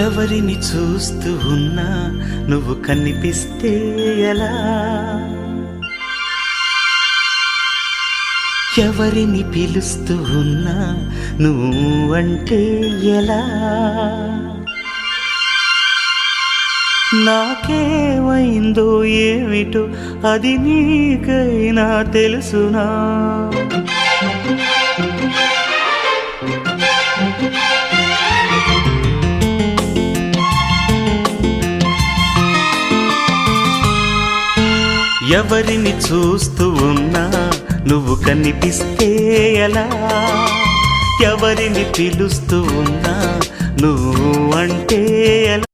ఎవరిని చూస్తూ ఉన్నా నువ్వు కనిపిస్తే ఎలా, ఎవరిని పిలుస్తూ ఉన్నా నువ్వు అంటే ఎలా, నాకేమైందో ఏమిటో అది నీకైనా తెలుసునా. ఎవరిని చూస్తూ ఉన్నా నువ్వు కనిపిస్తే ఎలా, ఎవరిని పిలుస్తూ ఉన్నా నువ్వు అంటే ఎలా.